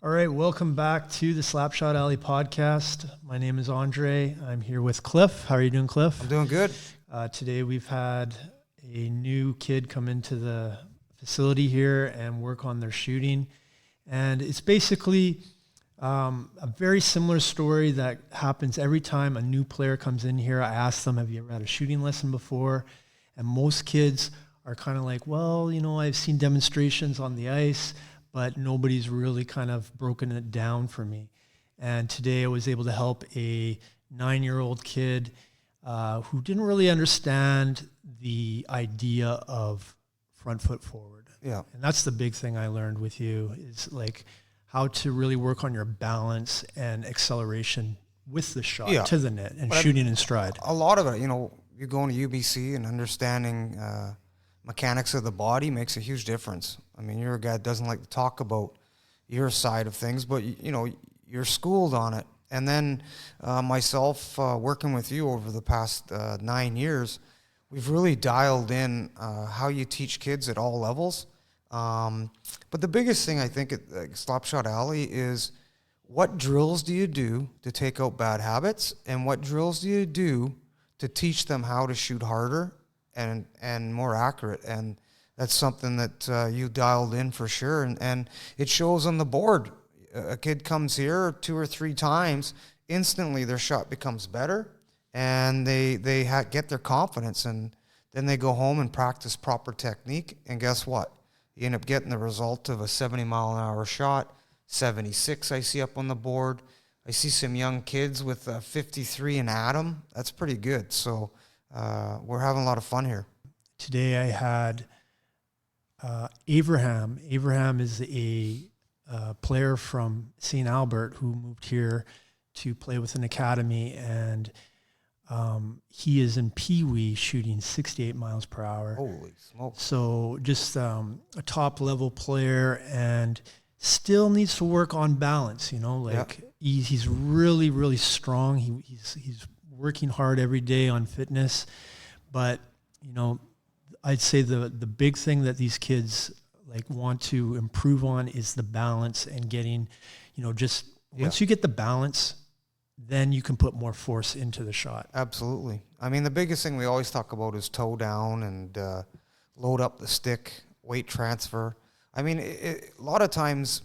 All right, welcome back to the SlapShot Alley podcast. My name is Andre. I'm here with Cliff. How are you doing, Cliff? I'm doing good. Today we've had a new kid come into the facility here and work on their shooting. And it's basically a very similar story that happens every time a new player comes in here. I ask them, have you ever had a shooting lesson before? And most kids are kind of like, well, I've seen demonstrations on the ice, but nobody's really kind of broken it down for me. And today I was able to help a 9-year-old kid who didn't really understand the idea of front foot forward. Yeah. And that's the big thing I learned with you is like how to really work on your balance and acceleration with the shot to the net and shooting in stride. A lot of it, you're going to UBC and understanding mechanics of the body makes a huge difference. I mean, you're a guy that doesn't like to talk about your side of things, but you're schooled on it. And then myself working with you over the past 9 years, we've really dialed in how you teach kids at all levels. But the biggest thing I think at SlapShot Alley is what drills do you do to take out bad habits, and what drills do you do to teach them how to shoot harder and more accurate. And that's something that you dialed in for sure. And it shows on the board. A kid comes here 2 or 3 times, instantly their shot becomes better, and they get their confidence, and then they go home and practice proper technique. And guess what? You end up getting the result of a 70-mile-an-hour shot, 76 I see up on the board. I see some young kids with 53 and Adam. That's pretty good. So we're having a lot of fun here. Today I had Abraham. Abraham is a player from St. Albert who moved here to play with an academy, and he is in Pee Wee shooting 68 miles per hour. Holy smokes. So just a top-level player, and still needs to work on balance, he's really, really strong. He's working hard every day on fitness, but I'd say the big thing that these kids want to improve on is the balance and getting, once you get the balance, then you can put more force into the shot. Absolutely. I mean, the biggest thing we always talk about is toe down and load up the stick, weight transfer. I mean, a lot of times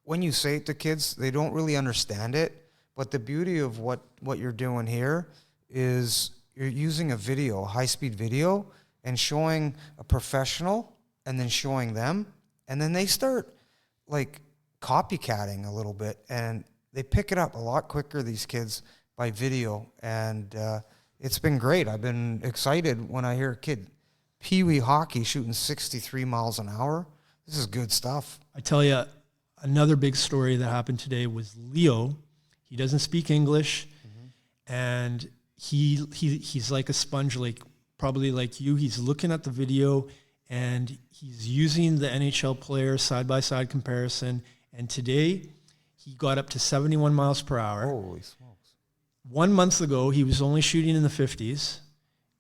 when you say it to kids, they don't really understand it. But the beauty of what you're doing here is you're using a video, a high-speed video, and showing a professional and then showing them. And then they start, copycatting a little bit. And they pick it up a lot quicker, these kids, by video. And it's been great. I've been excited when I hear a kid, Pee Wee hockey, shooting 63 miles an hour. This is good stuff. I tell you, another big story that happened today was Leo. He doesn't speak English, and he's like a sponge, probably like you. He's looking at the video, and he's using the NHL player side-by-side comparison. And today, he got up to 71 miles per hour. Holy smokes. 1 month ago, he was only shooting in the 50s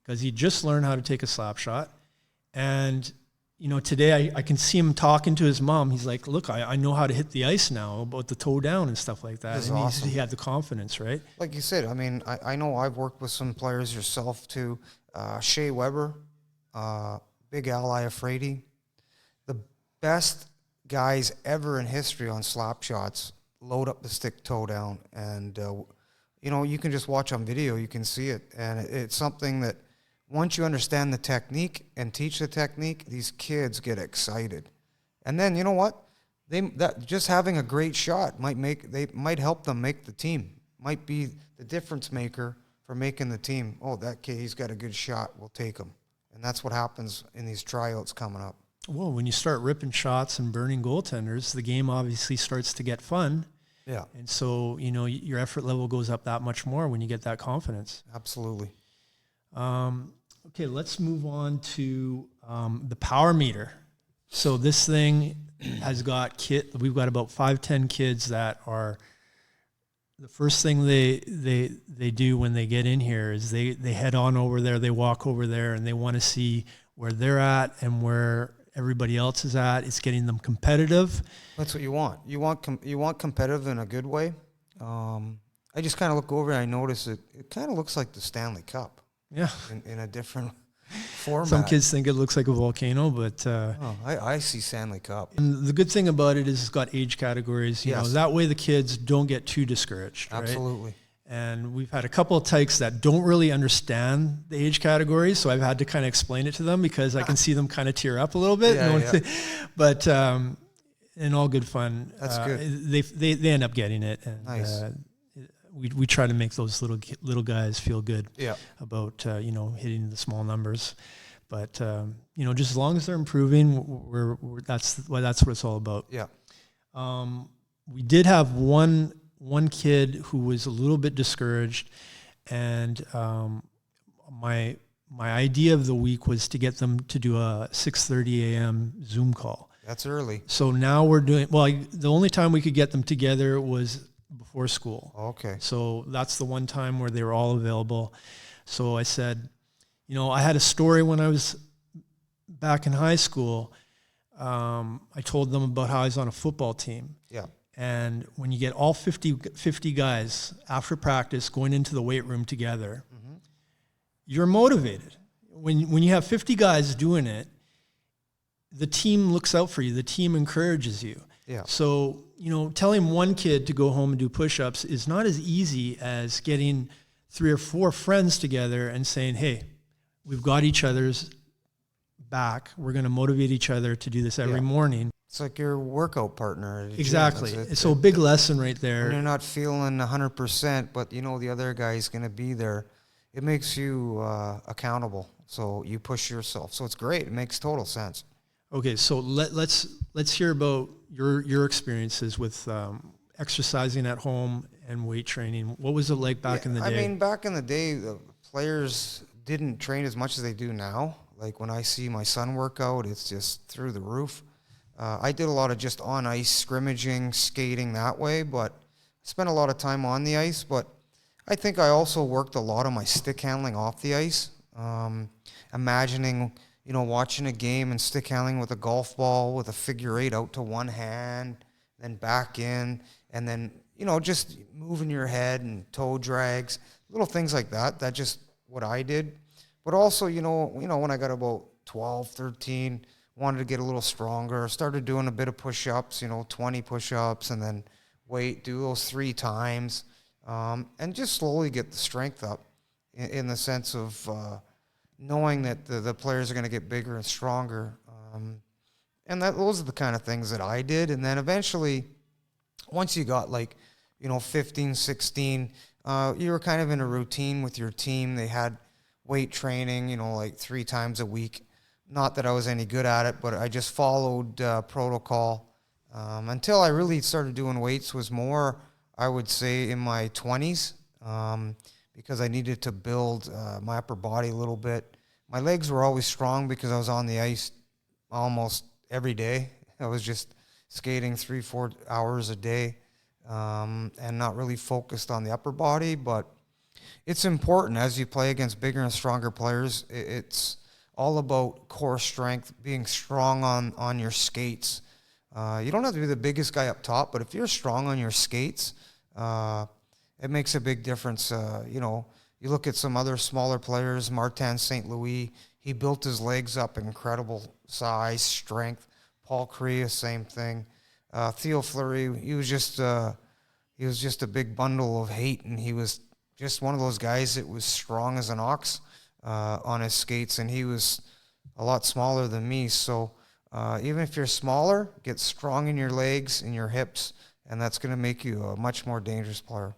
because he just learned how to take a slap shot. And today I can see him talking to his mom. He's like, look, I know how to hit the ice now about the toe down and stuff like that. That's and awesome. He had the confidence, right? Like you said, I mean, I know I've worked with some players yourself too. Shea Weber, big ally of Frady. The best guys ever in history on slap shots load up the stick toe down. And, you can just watch on video. You can see it. And it's something that once you understand the technique and teach the technique, these kids get excited. And then, you know what? Just having a great shot might help them make the team. Might be the difference maker for making the team. Oh, that kid, he's got a good shot. We'll take him. And that's what happens in these tryouts coming up. Well, when you start ripping shots and burning goaltenders, the game obviously starts to get fun. Yeah. And so, your effort level goes up that much more when you get that confidence. Absolutely. Okay, let's move on to the power meter. So this thing has got we've got about 5-10 kids that are, the first thing they do when they get in here is they head on over there, they walk over there, and they want to see where they're at and where everybody else is at. It's getting them competitive. That's what you want. You want competitive in a good way. I just kind of look over and I notice it kind of looks like the Stanley Cup. Yeah. In a different format. Some kids think it looks like a volcano, but I see Stanley Cup. and the good thing about it is it's got age categories. You know, that way the kids don't get too discouraged. Absolutely. Right? And we've had a couple of tykes that don't really understand the age categories, so I've had to kind of explain it to them because I can see them kind of tear up a little bit. But in all good fun, that's good. They end up getting it, and nice. We try to make those little guys feel good about hitting the small numbers. But just as long as they're improving, that's what it's all about. Yeah. We did have one kid who was a little bit discouraged, and my idea of the week was to get them to do a 6:30 a.m. Zoom call. That's early. So now we're doing the only time we could get them together was before school. Okay. So that's the one time where they were all available. So I said, I had a story when I was back in high school. I told them about how I was on a football team. Yeah. And when you get all 50 guys after practice going into the weight room together, you're motivated. When you have 50 guys doing it, the team looks out for you. The team encourages you. Yeah. So, telling one kid to go home and do push-ups is not as easy as getting 3 or 4 friends together and saying, hey, we've got each other's back. We're going to motivate each other to do this every morning. It's like your workout partner. Exactly. So a big lesson right there. When you're not feeling 100%, but the other guy's going to be there, it makes you accountable. So you push yourself. So it's great. It makes total sense. Okay, so let's hear about your experiences with exercising at home and weight training. What was it like back in the day? I mean, back in the day, the players didn't train as much as they do now. Like when I see my son work out, it's just through the roof. I did a lot of just on ice scrimmaging, skating that way, but I spent a lot of time on the ice. But I think I also worked a lot on my stick handling off the ice. Imagining, watching a game and stick handling with a golf ball with a figure 8 out to one hand, then back in, and then, just moving your head and toe drags, little things like that. That's just what I did. But also, when I got about 12, 13, wanted to get a little stronger, started doing a bit of push-ups, 20 push-ups, and then do those 3 times, and just slowly get the strength up in the sense of knowing that the players are going to get bigger and stronger. And those are the kind of things that I did. And then eventually, once you got 15, 16, you were kind of in a routine with your team. They had weight training, 3 times a week. Not that I was any good at it, but I just followed protocol. Until I really started doing weights was more, I would say, in my 20s. Because I needed to build my upper body a little bit. My legs were always strong because I was on the ice almost every day. I was just skating 3-4 hours a day and not really focused on the upper body. But it's important as you play against bigger and stronger players. It's all about core strength, being strong on your skates. You don't have to be the biggest guy up top, but if you're strong on your skates, it makes a big difference. You look at some other smaller players, Martin St. Louis, he built his legs up incredible size, strength. Paul Kariya, same thing. Theo Fleury, he was just a big bundle of hate, and he was just one of those guys that was strong as an ox on his skates, and he was a lot smaller than me. So even if you're smaller, get strong in your legs and your hips, and that's going to make you a much more dangerous player.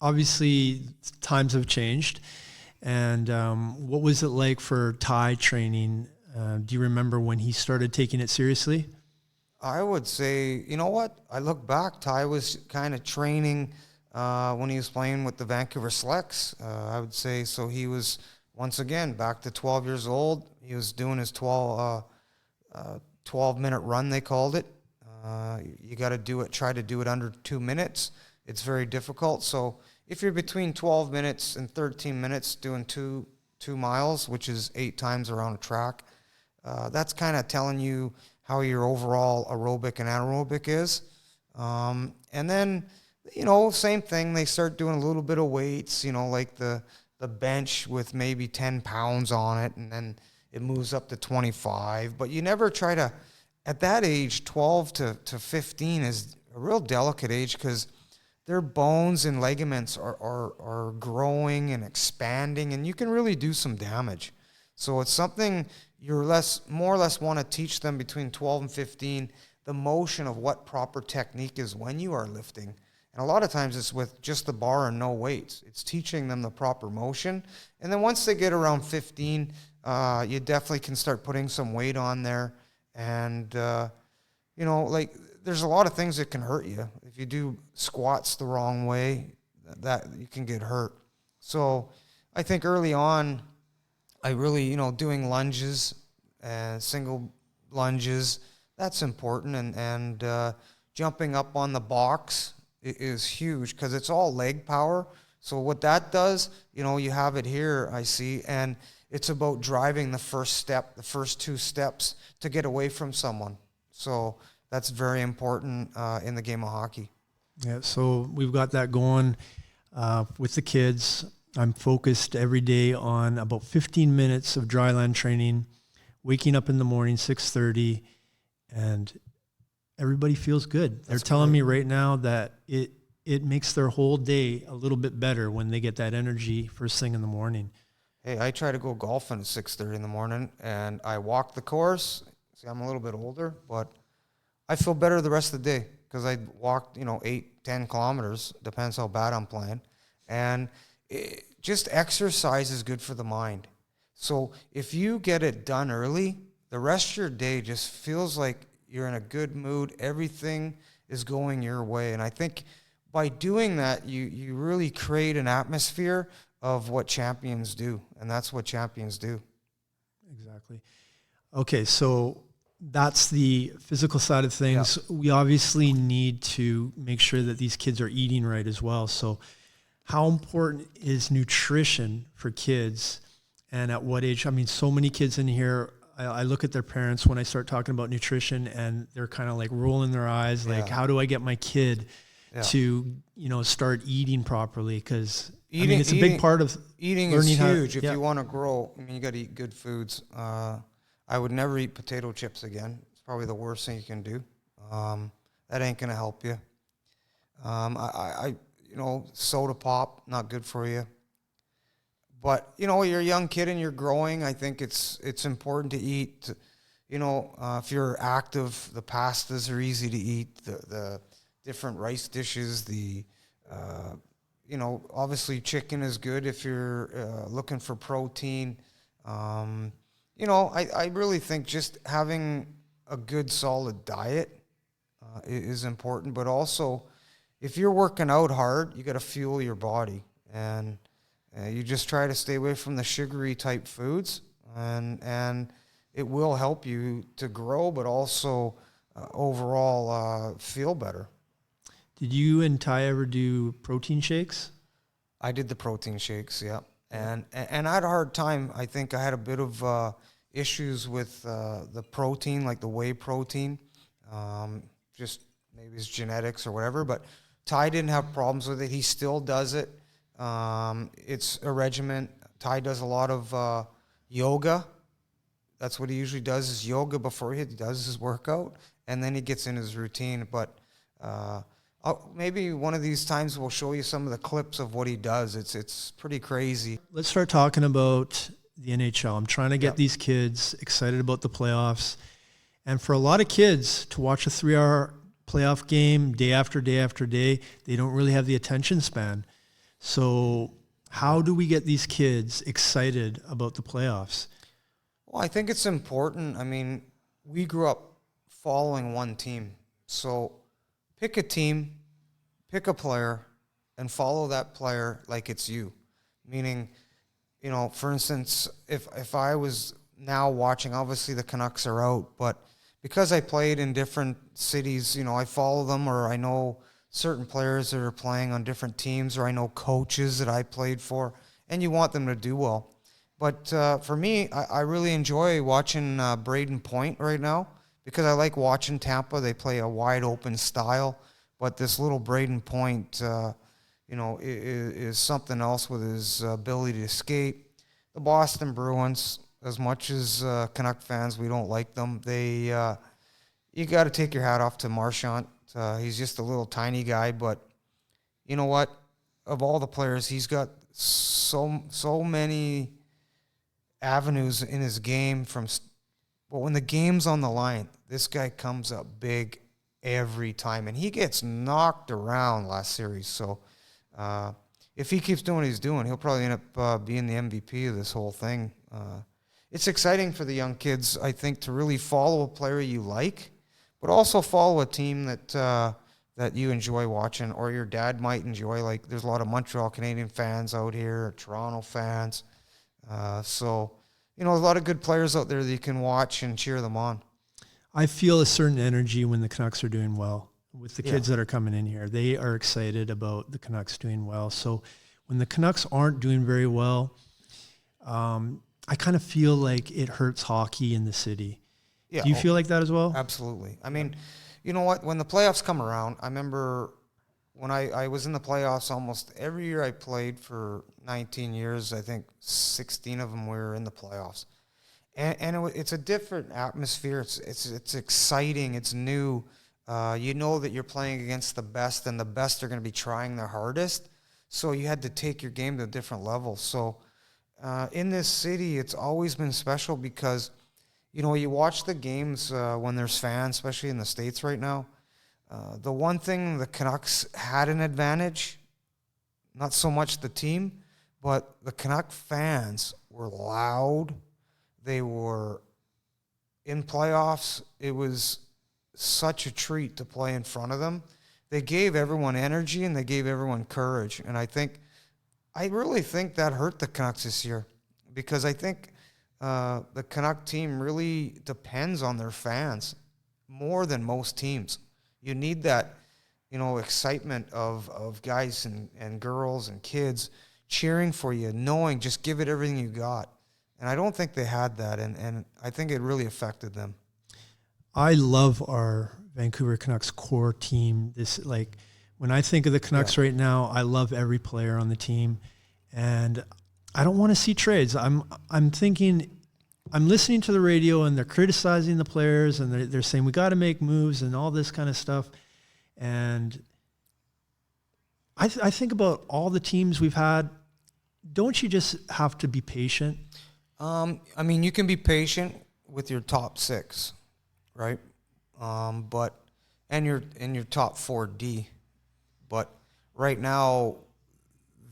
Obviously, times have changed. And what was it like for Ty training? Do you remember when he started taking it seriously? I would say, you know what? I look back, Ty was kind of training when he was playing with the Vancouver Selects. I would say, so he was, once again, back to 12 years old. He was doing his 12-minute run, they called it. You got to try to do it under 2 minutes. It's very difficult. So if you're between 12 minutes and 13 minutes doing two miles, which is 8 times around a track, that's kind of telling you how your overall aerobic and anaerobic is. And then, same thing. They start doing a little bit of weights, like the bench with maybe 10 pounds on it, and then it moves up to 25. But you never try to, at that age, 12 to 15 is a real delicate age, because their bones and ligaments are growing and expanding, and you can really do some damage. So it's something you're more or less want to teach them between 12 and 15, the motion of what proper technique is when you are lifting. And a lot of times it's with just the bar and no weights. It's teaching them the proper motion. And then once they get around 15, you definitely can start putting some weight on there. And, like, there's a lot of things that can hurt you. If you do squats the wrong way, that you can get hurt. So I think early on, I really, doing lunges and single lunges, that's important. And jumping up on the box is huge, because it's all leg power. So what that does, you have it here, I see, and it's about driving the first step, the first two steps to get away from someone. So that's very important in the game of hockey. Yeah, so we've got that going with the kids. I'm focused every day on about 15 minutes of dry land training, waking up in the morning, 6:30, and everybody feels good. They're telling me right now that it makes their whole day a little bit better when they get that energy first thing in the morning. Hey, I try to go golfing at 6:30 in the morning, and I walk the course. See, I'm a little bit older, but I feel better the rest of the day, because I walked, 8, 10 kilometers, depends how bad I'm playing. And just exercise is good for the mind. So if you get it done early, the rest of your day just feels like you're in a good mood. Everything is going your way. And I think by doing that, you really create an atmosphere of what champions do. And that's what champions do. Exactly. Okay, so that's the physical side of things. Yeah. We obviously need to make sure that these kids are eating right as well. So how important is nutrition for kids, and at what age? I mean, so many kids in here, I look at their parents when I start talking about nutrition, and they're kind of like rolling their eyes, like, how do I get my kid to, start eating properly? Because it's a big part of eating is huge. If you want to grow, you got to eat good foods. I would never eat potato chips again. It's probably the worst thing you can do. That ain't going to help you. Soda pop, not good for you. But, you're a young kid and you're growing. I think it's important to eat. If you're active, the pastas are easy to eat. The different rice dishes, obviously chicken is good if you're looking for protein. I really think just having a good, solid diet is important. But also, if you're working out hard, you got to fuel your body. And you just try to stay away from the sugary type foods. And it will help you to grow, but also overall feel better. Did you and Ty ever do protein shakes? I did the protein shakes, yeah. And I had a hard time. I think I had a bit of issues with the protein, like the whey protein. Just maybe it's genetics or whatever. But Ty didn't have problems with it. He still does it. It's a regimen. Ty does a lot of yoga. That's what he usually does, is yoga before he does his workout. And then he gets in his routine. But maybe one of these times we'll show you some of the clips of what he does. It's pretty crazy. Let's start talking about the NHL. I'm trying to get these kids excited about the playoffs. And for a lot of kids to watch a 3-hour playoff game day after day after day, they don't really have the attention span. So how do we get these kids excited about the playoffs? Well, I think it's important. I mean, we grew up following one team. So pick a team, pick a player, and follow that player like it's you. Meaning, for instance, if I was now watching, obviously the Canucks are out, but because I played in different cities, I follow them, or I know certain players that are playing on different teams, or I know coaches that I played for, and you want them to do well. But for me, I really enjoy watching Braden Point right now because I like watching Tampa. They play a wide open style, but this little Braden Point, is something else with his ability to skate. The Boston Bruins, as much as Canuck fans, we don't like them. You got to take your hat off to Marchand. He's just a little tiny guy, but you know what? Of all the players, he's got so many avenues in his game. But when the game's on the line, this guy comes up big every time, and he gets knocked around last series. So if he keeps doing what he's doing, he'll probably end up being the MVP of this whole thing. It's exciting for the young kids, I think, to really follow a player you like, but also follow a team that you enjoy watching, or your dad might enjoy. Like, there's a lot of Montreal Canadian fans out here, Toronto fans. So, there's a lot of good players out there that you can watch and cheer them on. I feel a certain energy when the Canucks are doing well with the kids that are coming in here. They are excited about the Canucks doing well. So when the Canucks aren't doing very well, I kind of feel like it hurts hockey in the city. Yeah. Do you feel like that as well? Absolutely. I mean, you know what? When the playoffs come around, I remember when I was in the playoffs almost every year I played for 19 years. I think 16 of them we were in the playoffs. And it's a different atmosphere. It's exciting. It's new. You know that you're playing against the best, and the best are going to be trying their hardest. So you had to take your game to a different level. So in this city, it's always been special because, you watch the games when there's fans, especially in the States right now. The one thing the Canucks had an advantage, not so much the team, but the Canuck fans were loud. They were in playoffs. It was such a treat to play in front of them. They gave everyone energy and they gave everyone courage. And I really think that hurt the Canucks this year because I think the Canuck team really depends on their fans more than most teams. You need that, excitement of guys and girls and kids cheering for you, knowing just give it everything you got. And I don't think they had that, and I think it really affected them. I love our Vancouver Canucks core team. When I think of the Canucks right now, I love every player on the team, and I don't want to see trades. I'm listening to the radio, and they're criticizing the players, and they're saying we got to make moves and all this kind of stuff. And I think about all the teams we've had. Don't you just have to be patient? You can be patient with your top six, right? And your top 4D. But right now,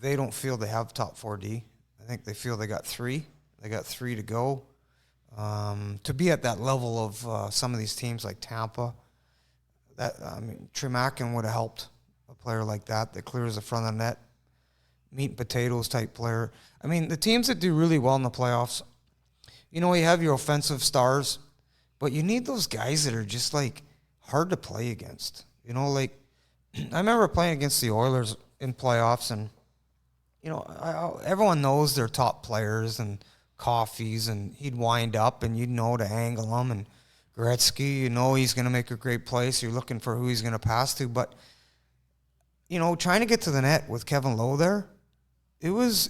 they don't feel they have top 4D. I think they feel they got three. They got three to go. To be at that level of some of these teams like Tampa, Trimakin would have helped a player like that clears the front of the net, meat and potatoes type player. The teams that do really well in the playoffs, you have your offensive stars, but you need those guys that are just hard to play against. I remember playing against the Oilers in playoffs, and everyone knows their top players and Coffees, and he'd wind up, and you'd know to angle him. And Gretzky, he's going to make a great play, so you're looking for who he's going to pass to. But trying to get to the net with Kevin Lowe there, it was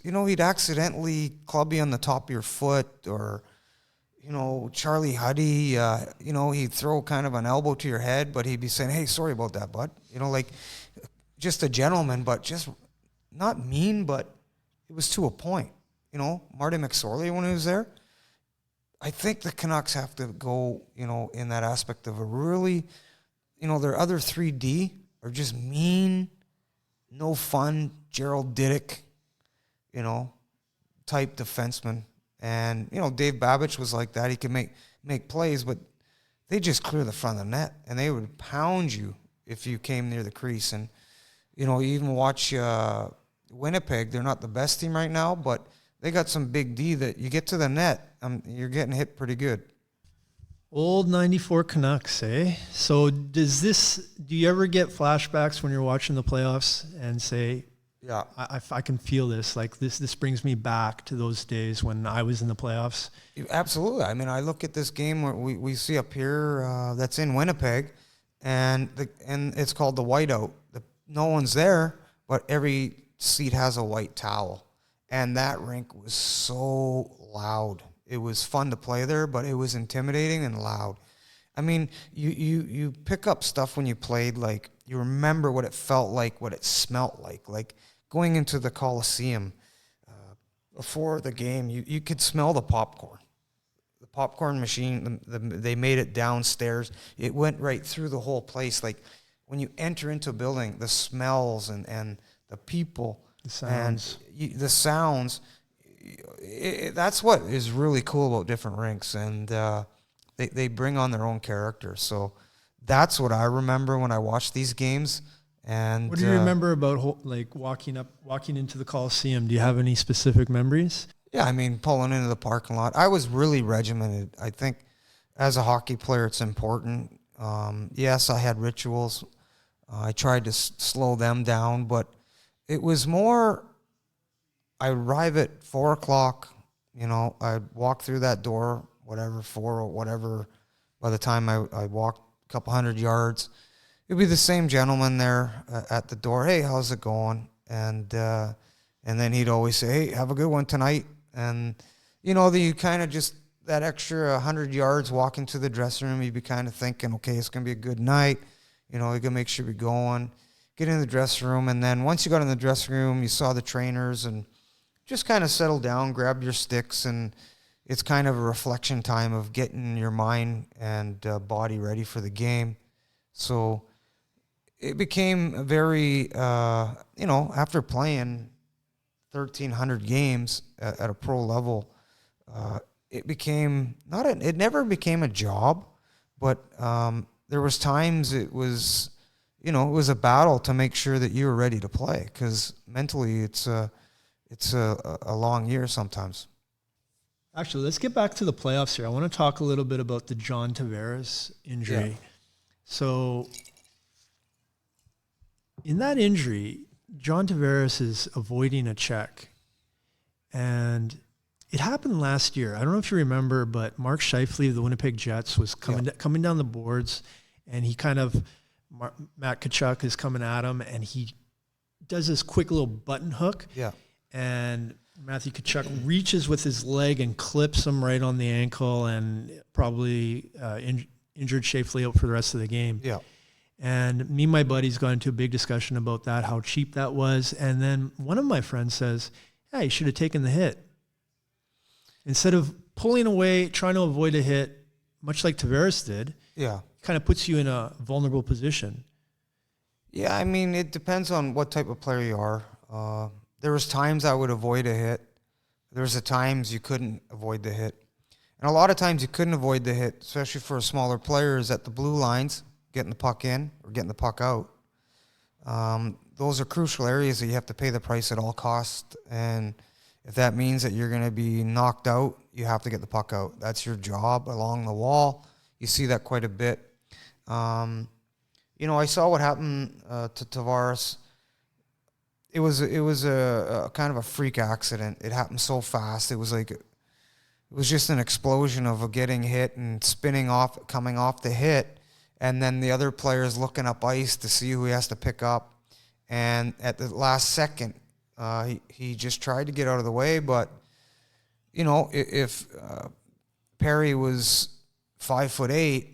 he'd accidentally club you on the top of your foot, or Charlie Huddy, he'd throw kind of an elbow to your head, but he'd be saying, "Hey, sorry about that, bud." Just a gentleman, but just not mean, but it was to a point. Marty McSorley when he was there. I think the Canucks have to go, in that aspect of a really, their other 3D are just mean, no fun, Gerald Diddick, type defenseman. And, Dave Babich was like that. He could make plays, but they just clear the front of the net, and they would pound you if you came near the crease. And, you even watch Winnipeg. They're not the best team right now, but they got some big D that you get to the net, you're getting hit pretty good. Old 94 Canucks, eh? So do you ever get flashbacks when you're watching the playoffs and say, Yeah. I can feel this. Like this brings me back to those days when I was in the playoffs. Absolutely. I mean, I look at this game where we see up here that's in Winnipeg, and it's called the whiteout. No one's there, but every seat has a white towel. And that rink was so loud. It was fun to play there, but it was intimidating and loud. I mean, you pick up stuff when you played, like you remember what it felt like, what it smelt like going into the Coliseum before the game, you could smell the popcorn. The popcorn machine, they made it downstairs. It went right through the whole place. Like when you enter into a building, the smells and the people, the sounds, that's what is really cool about different rinks. And they bring on their own character. So that's what I remember when I watched these games. And what do you remember about like walking into the Coliseum? Do you have any specific memories? Yeah, I mean, pulling into the parking lot. I was really regimented. I think as a hockey player, it's important. Yes, I had rituals. I tried to slow them down, but it was more, I arrive at 4 o'clock, I'd walk through that door, 4 or whatever. By the time I walked a couple hundred yards, it'd be the same gentleman there at the door. Hey, how's it going? And then he'd always say, hey, have a good one tonight. And, you kind of just, that extra 100 yards walking to the dressing room, you'd be kind of thinking, okay, it's going to be a good night. You're going to make sure we're going. Get in the dressing room. And then once you got in the dressing room, you saw the trainers and just kind of settle down, grab your sticks. And it's kind of a reflection time of getting your mind and body ready for the game. So it became very, after playing 1,300 games at a pro level, it became it never became a job, but there was times it was, it was a battle to make sure that you were ready to play, because mentally it's a long year sometimes. Actually, let's get back to the playoffs here. I want to talk a little bit about the John Tavares injury. Yeah. So in that injury, John Tavares is avoiding a check. And it happened last year. I don't know if you remember, but Mark Scheifele of the Winnipeg Jets was coming down the boards, and he Matt Tkachuk is coming at him, and he does this quick little button hook. Yeah. And Matthew Tkachuk reaches with his leg and clips him right on the ankle, and probably injured Scheifele out for the rest of the game. Yeah. And me and my buddies got into a big discussion about that, how cheap that was. And then one of my friends says, hey, you should have taken the hit. Instead of pulling away, trying to avoid a hit, much like Tavares did, kind of puts you in a vulnerable position. Yeah, I mean, it depends on what type of player you are. There was times I would avoid a hit. There was times you couldn't avoid the hit. And a lot of times you couldn't avoid the hit, especially for smaller players at the blue lines, getting the puck in or getting the puck out. Those are crucial areas that you have to pay the price at all costs. And if that means that you're going to be knocked out, you have to get the puck out. That's your job along the wall. You see that quite a bit. I saw what happened to Tavares. It was a kind of a freak accident. It happened so fast. It was just an explosion of getting hit and spinning off, coming off the hit, and then the other players looking up ice to see who he has to pick up. And at the last second, he just tried to get out of the way. But, if Perry was 5'8",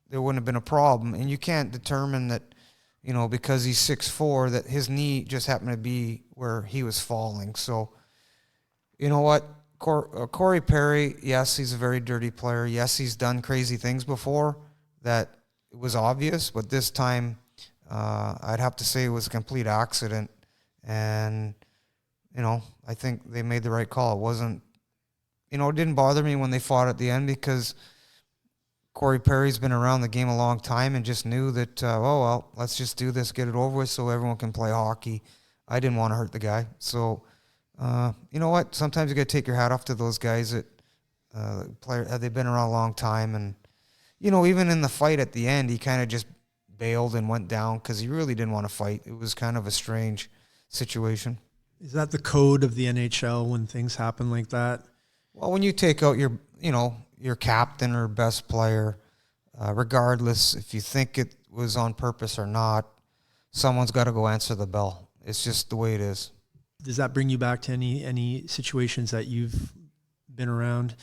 there wouldn't have been a problem. And you can't determine that, because he's 6'4", that his knee just happened to be where he was falling. So, you know what? Corey Perry, yes, he's a very dirty player. Yes, he's done crazy things before that it was obvious. But this time, I'd have to say it was a complete accident. And, I think they made the right call. It wasn't, it didn't bother me when they fought at the end, because Corey Perry's been around the game a long time and just knew that, let's just do this, get it over with so everyone can play hockey. I didn't want to hurt the guy. So, you know what? Sometimes you got to take your hat off to those guys that they've been around a long time. And, even in the fight at the end, he kind of just bailed and went down because he really didn't want to fight. It was kind of a strange situation. Is that the code of the NHL when things happen like that? Well, when you take out your captain or best player, regardless if you think it was on purpose or not, someone's got to go answer the bell. It's just the way it is. Does that bring you back to any situations that you've been around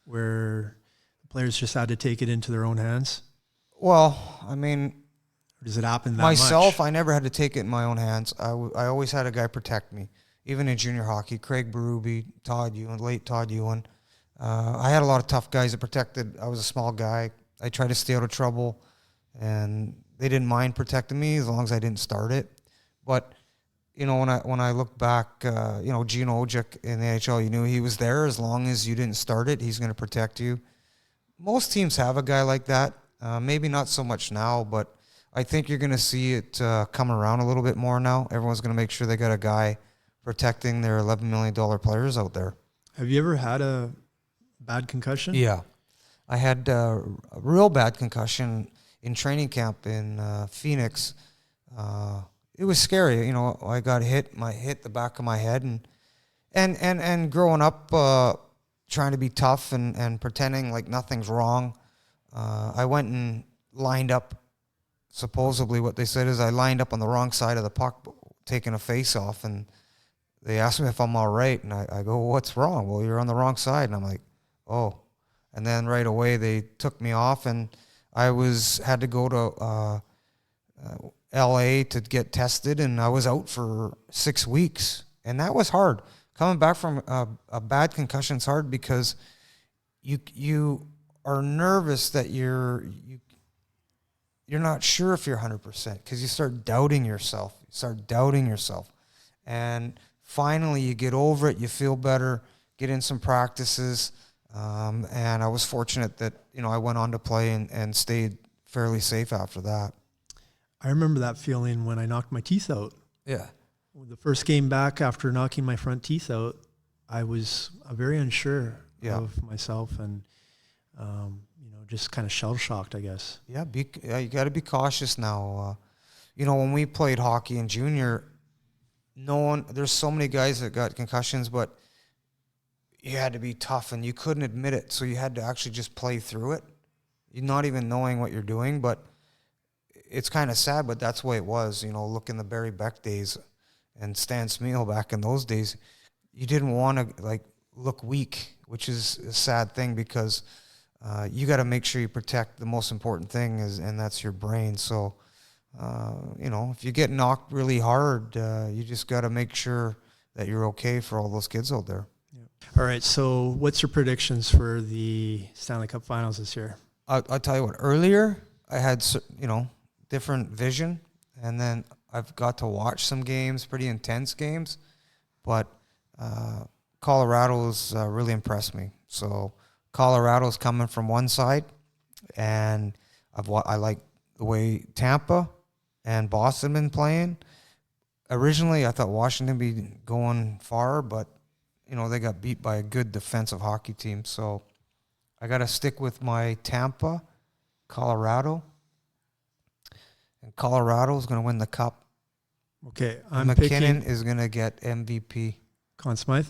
where the players just had to take it into their own hands? Well, I mean, or does it happen that myself, much? I never had to take it in my own hands. I always had a guy protect me, even in junior hockey. Craig Berube, late Todd Ewan. I had a lot of tough guys that protected. I was a small guy. I tried to stay out of trouble, and they didn't mind protecting me as long as I didn't start it. But when I look back, Gino Ojic in the NHL, you knew he was there as long as you didn't start it. He's going to protect you. Most teams have a guy like that. Maybe not so much now, but I think you're going to see it come around a little bit more now. Everyone's going to make sure they got a guy protecting their $11 million players out there. Have you ever had a bad concussion? Yeah. I had a real bad concussion in training camp in Phoenix. It was scary. I got hit the back of my head, and growing up trying to be tough and pretending like nothing's wrong. I went and lined up. Supposedly what they said is I lined up on the wrong side of the puck, taking a face off, and they asked me if I'm all right, and I go, what's wrong? Well, you're on the wrong side. And I'm like, oh. And then right away they took me off, and I had to go to LA to get tested, and I was out for 6 weeks, and that was hard. Coming back from a bad concussion's hard because you are nervous that you're not sure if you're 100% because you start doubting yourself. And finally you get over it, you feel better, get in some practices, and I was fortunate that I went on to play and stayed fairly safe after that. I remember that feeling when I knocked my teeth out. Yeah. The first game back after knocking my front teeth out, I was very unsure of myself and, just kind of shell-shocked, I guess. Yeah, you got to be cautious now. When we played hockey in junior, there's so many guys that got concussions, but you had to be tough and you couldn't admit it. So you had to actually just play through it. You're not even knowing what you're doing, but it's kind of sad, but that's the way it was. Look in the Barry Beck days and Stan Smeal back in those days, you didn't want to look weak, which is a sad thing because you got to make sure you protect the most important thing and that's your brain. So, if you get knocked really hard, you just got to make sure that you're okay for all those kids out there. Yeah. All right. So what's your predictions for the Stanley Cup Finals this year? I'll tell you what, earlier I had, different vision, and then I've got to watch some games, pretty intense games, but Colorado's really impressed me. So Colorado's coming from one side, and I like the way Tampa and Boston been playing. Originally, I thought Washington be going far, but they got beat by a good defensive hockey team. So I got to stick with my Tampa, Colorado. And Colorado is going to win the cup. Okay, McKinnon is going to get MVP. Conn Smythe.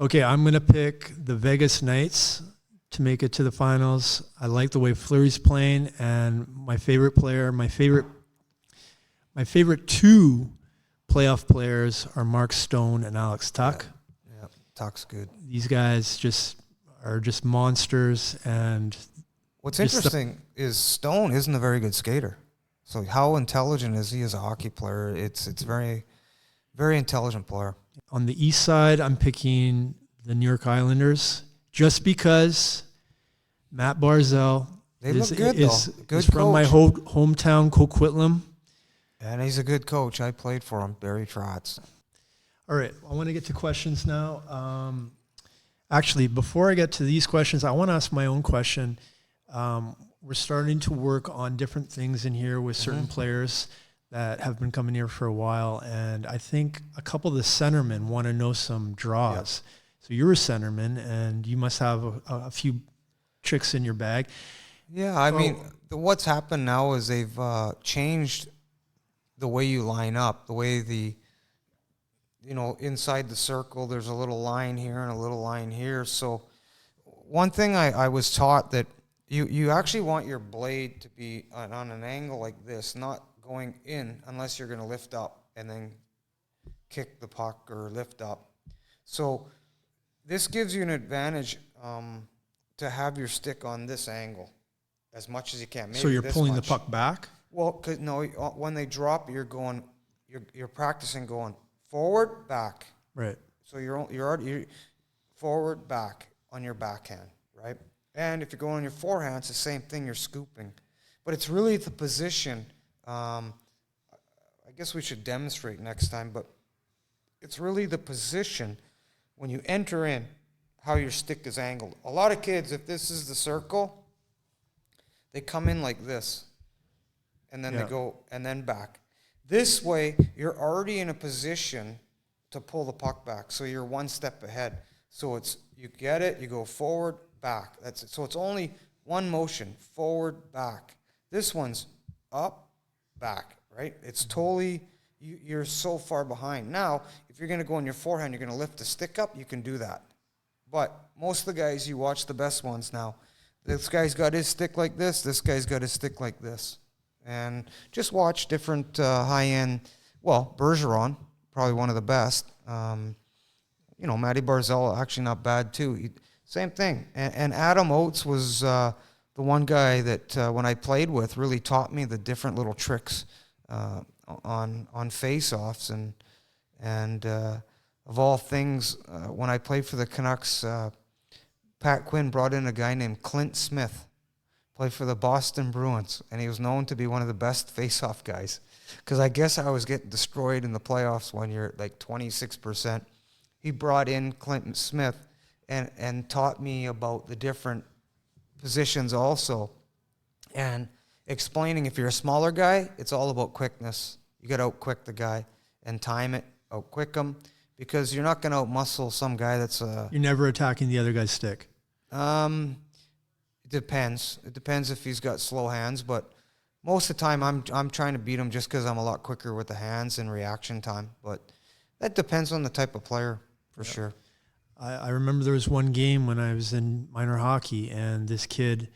Okay, I'm going to pick the Vegas Knights to make it to the finals. I like the way Fleury's playing, and my favorite player, my favorite two playoff players are Mark Stone and Alex Tuck. Yeah, Tuck's good. These guys are just monsters. And what's interesting is Stone isn't a very good skater. So how intelligent is he as a hockey player? It's very, very intelligent player. On the east side, I'm picking the New York Islanders just because Matt Barzal is from my hometown, Coquitlam. And he's a good coach. I played for him, Barry Trotz. All right, I want to get to questions now. Actually, before I get to these questions, I want to ask my own question. We're starting to work on different things in here with certain players that have been coming here for a while, and I think a couple of the centermen want to know some draws. Yep. So you're a centerman, and you must have a few tricks in your bag. Yeah, I mean, what's happened now is they've changed the way you line up, the way inside the circle, there's a little line here and a little line here. So one thing I was taught that you actually want your blade to be on an angle like this, not going in unless you're going to lift up and then kick the puck or lift up. So this gives you an advantage to have your stick on this angle as much as you can. Maybe so you're pulling much. the puck back? Well, 'cause when they drop, you're practicing going forward, back. Right. So you're forward, back on your backhand, right? And if you're going on your forehand, it's the same thing. You're scooping, but it's really the position. I guess we should demonstrate next time, but it's really the position when you enter in, how your stick is angled. A lot of kids, if this is the circle, they come in like this, and then they go, and then back. This way, you're already in a position to pull the puck back, so you're one step ahead. So it's, you get it, you go forward, back. That's it. So it's only one motion, forward, back. This one's up, back, right? It's totally, you're so far behind. Now, if you're going to go on your forehand, you're going to lift the stick up, you can do that. But most of the guys, you watch the best ones now, this guy's got his stick like this guy's got his stick like this. And just watch different high-end, Bergeron, probably one of the best. Matty Barzal, actually not bad too. Same thing. And Adam Oates was the one guy that when I played with really taught me the different little tricks on face-offs. And of all things, when I played for the Canucks, Pat Quinn brought in a guy named Clint Smith, played for the Boston Bruins, and he was known to be one of the best face-off guys. Because I guess I was getting destroyed in the playoffs one year, like 26%. He brought in Clinton Smith and taught me about the different positions also. And explaining, if you're a smaller guy, it's all about quickness. You got to out-quick the guy and time it, out-quick him, because you're not going to out-muscle some guy that's You're never attacking the other guy's stick. It depends. It depends if he's got slow hands, but most of the time I'm trying to beat him just because I'm a lot quicker with the hands and reaction time. But that depends on the type of player, for sure. I remember there was one game when I was in minor hockey, and this kid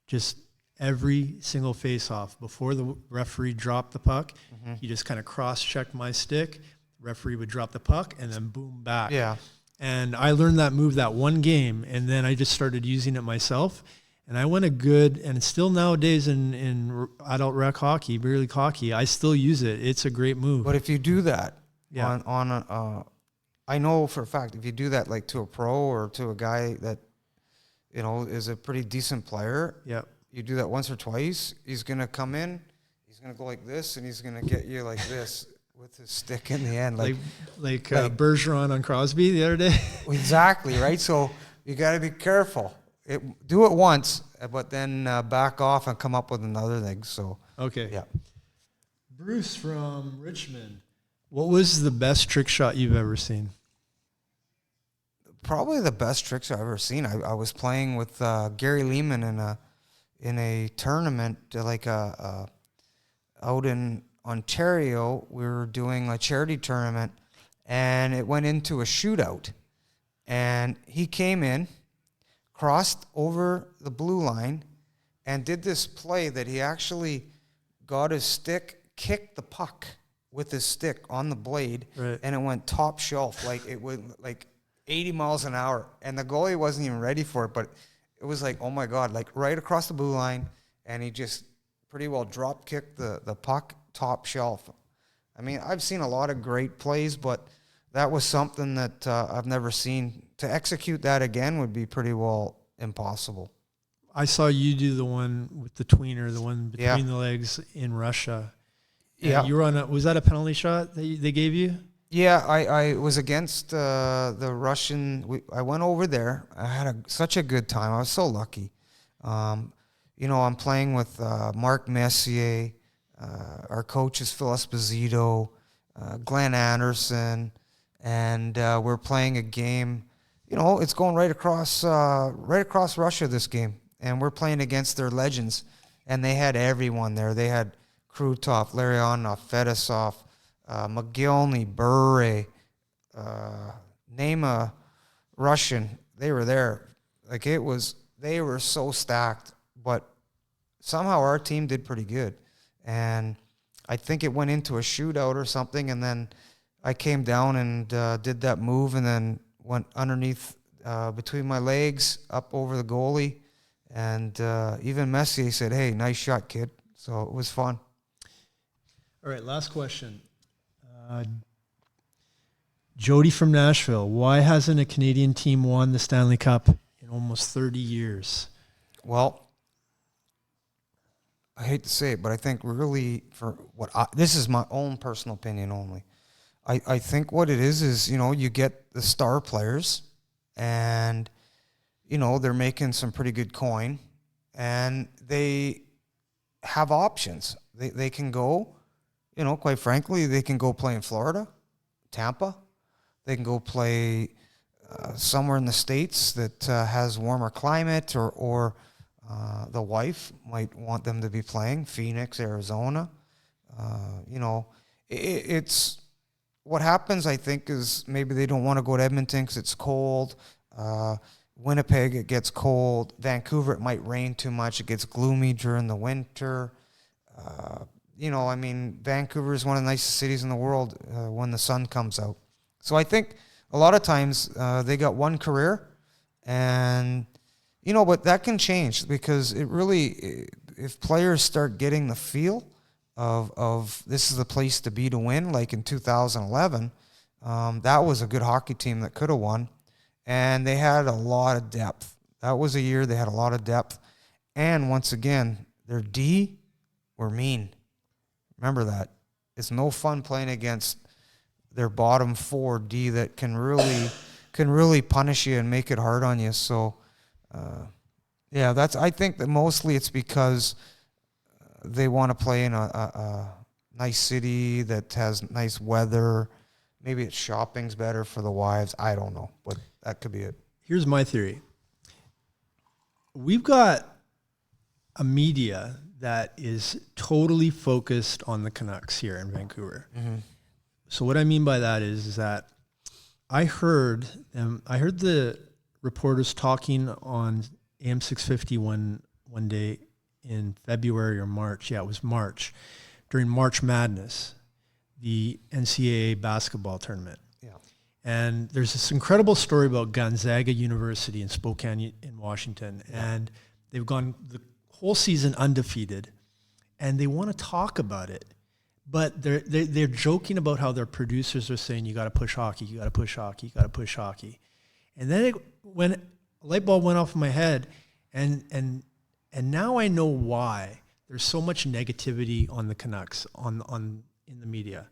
just every single face-off, before the referee dropped the puck, he just kind of cross-checked my stick. Referee would drop the puck, and then boom, back. Yeah. And I learned that move that one game, and then I just started using it myself. And I went a good, and still nowadays in adult rec hockey, beer league hockey, I still use it. It's a great move. But if you do that I know for a fact, if you do that like to a pro or to a guy that, is a pretty decent player, you do that once or twice, he's going to come in, he's going to go like this, and he's going to get you like this with his stick in the end. Like Bergeron on Crosby the other day. Exactly, right? So you got to be careful. Do it once, but then back off and come up with another thing. So okay. Yeah. Bruce from Richmond. What was the best trick shot you've ever seen? Probably the best tricks I've ever seen. I was playing with Gary Lehman in a tournament, out in Ontario. We were doing a charity tournament, and it went into a shootout. And he came in, crossed over the blue line, and did this play that he actually got his stick, kicked the puck with his stick on the blade, right, and it went top shelf. Like it went like 80 miles an hour. And the goalie wasn't even ready for it, but it was like, oh my God, like right across the blue line, and he just pretty well drop kicked the puck top shelf. I mean, I've seen a lot of great plays, but that was something that I've never seen. To execute that again would be pretty well impossible. I saw you do the one with the tweener, the one between the legs in Russia. Yeah. You were on was that a penalty shot that they gave you? Yeah, I was against the Russian. I went over there. I had such a good time. I was so lucky. I'm playing with Mark Messier. Our coach is Phil Esposito, Glenn Anderson, and we're playing a game. It's going right across Russia, this game, and we're playing against their legends, and they had everyone there. They had Krutov, Larionov, Fedosov, McGillney, Bure, name a Russian, they were there. Like they were so stacked, but somehow our team did pretty good. And I think it went into a shootout or something, and then I came down and did that move and then went underneath between my legs up over the goalie. And even Messier said, "Hey, nice shot, kid." So it was fun. All right, last question. Jody from Nashville, why hasn't a Canadian team won the Stanley Cup in almost 30 years? Well, I hate to say it, but I think really this is my own personal opinion only. I think what it is, you get the star players and, they're making some pretty good coin and they have options. They can go, quite frankly, they can go play in Florida, Tampa. They can go play somewhere in the States that has warmer climate or the wife might want them to be playing, Phoenix, Arizona. It's what happens, I think, is maybe they don't want to go to Edmonton because it's cold. Winnipeg, it gets cold. Vancouver, it might rain too much. It gets gloomy during the winter. Vancouver is one of the nicest cities in the world when the sun comes out. So I think a lot of times they got one career and, but that can change because it really, if players start getting the feel of this is the place to be to win, like in 2011, that was a good hockey team that could have won. And they had a lot of depth. That was a year they had a lot of depth. And once again, their D were mean. Remember that. It's no fun playing against their bottom 4 D that can really punish you and make it hard on you. So, I think that mostly it's because they want to play in a nice city that has nice weather. Maybe it's shopping's better for the wives. I don't know, but that could be it. Here's my theory. We've got a media that is totally focused on the Canucks here in Vancouver. Mm-hmm. So what I mean by that is that I heard the reporters talking on AM 650 one day in February or March. Yeah, it was March, during March Madness, the NCAA basketball tournament. Yeah. And there's this incredible story about Gonzaga University in Spokane in Washington. Yeah. And they've gone the whole season undefeated, and they want to talk about it. But they're joking about how their producers are saying, you got to push hockey, you got to push hockey, you got to push hockey. And then when a light bulb went off in my head, and now I know why there's so much negativity on the Canucks in the media.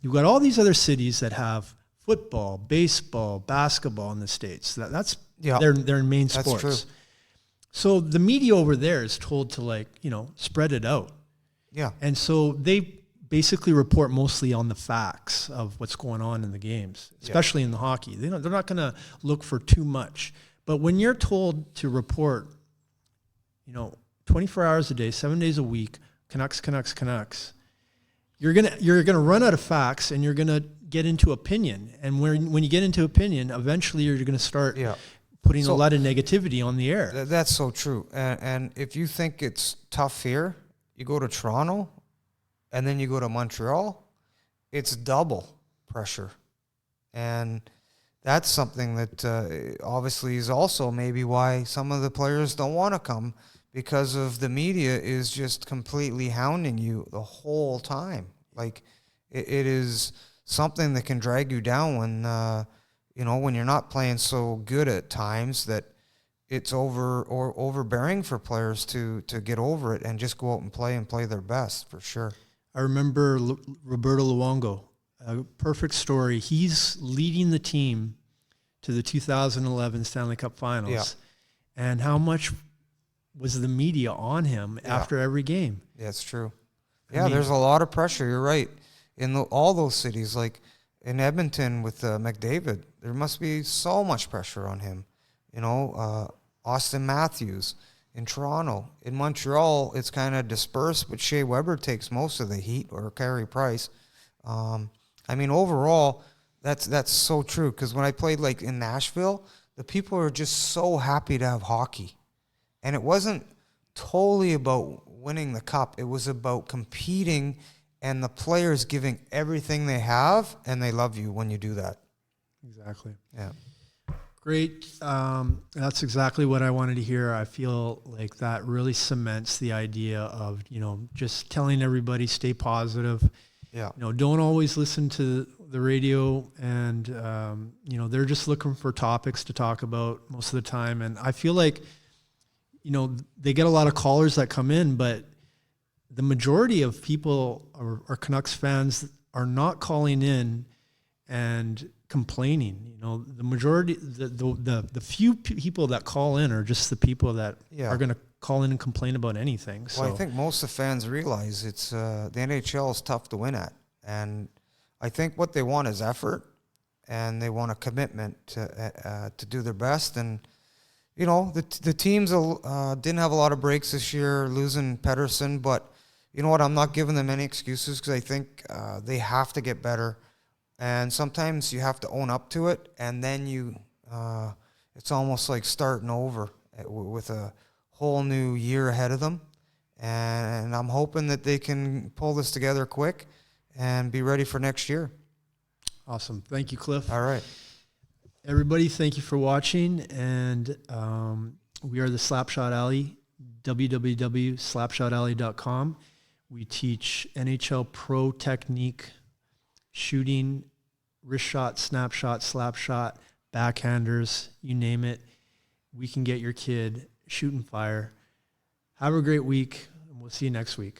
You've got all these other cities that have football, baseball, basketball in the States. That's their main sports. That's true. So the media over there is told to spread it out. Yeah. And so they basically report mostly on the facts of what's going on in the games, especially in the hockey. They're not going to look for too much. But when you're told to report, 24 hours a day, 7 days a week, Canucks, you're gonna run out of facts and you're gonna get into opinion. And when you get into opinion, eventually you're gonna start putting a lot of negativity on the air. That's so true. And if you think it's tough here, you go to Toronto, and then you go to Montreal, it's double pressure. And that's something that obviously is also maybe why some of the players don't want to come, because of the media is just completely hounding you the whole time. Like it is something that can drag you down when you're not playing so good at times that it's overbearing for players to get over it and just go out and play their best, for sure. I remember Roberto Luongo, a perfect story. He's leading the team to the 2011 Stanley Cup Finals. Yeah. And how much was the media on him after every game? Yeah, it's true. There's a lot of pressure. You're right. In all those cities, like in Edmonton with McDavid, there must be so much pressure on him. Austin Matthews. In Toronto. In Montreal, it's kind of dispersed, but Shea Weber takes most of the heat, or Carey Price. Overall, That's so true. Because when I played like in Nashville, the people were just so happy to have hockey, and it wasn't totally about winning the cup. It was about competing, and the players giving everything they have, and they love you when you do that. Exactly. Yeah. Great. That's exactly what I wanted to hear. I feel like that really cements the idea of, just telling everybody stay positive. Yeah. Don't always listen to the radio, and, they're just looking for topics to talk about most of the time. And I feel like, they get a lot of callers that come in, but the majority of people are Canucks fans are not calling in and complaining. The majority, the few people that call in are just the people that are going to call in and complain about anything. So Well, I think most of the fans realize it's the NHL is tough to win at, and I think what they want is effort, and they want a commitment to do their best. And the teams didn't have a lot of breaks this year, losing Pedersen, but you know what? I'm not giving them any excuses, because I think they have to get better. And sometimes you have to own up to it, and then it's almost like starting over with a whole new year ahead of them. And I'm hoping that they can pull this together quick and be ready for next year. Awesome. Thank you, Cliff. All right. Everybody, thank you for watching. And we are the SlapShot Alley, www.slapshotalley.com. We teach NHL pro technique, shooting, wrist shot, snap shot, slap shot, backhanders, you name it. We can get your kid shooting fire. Have a great week, and we'll see you next week.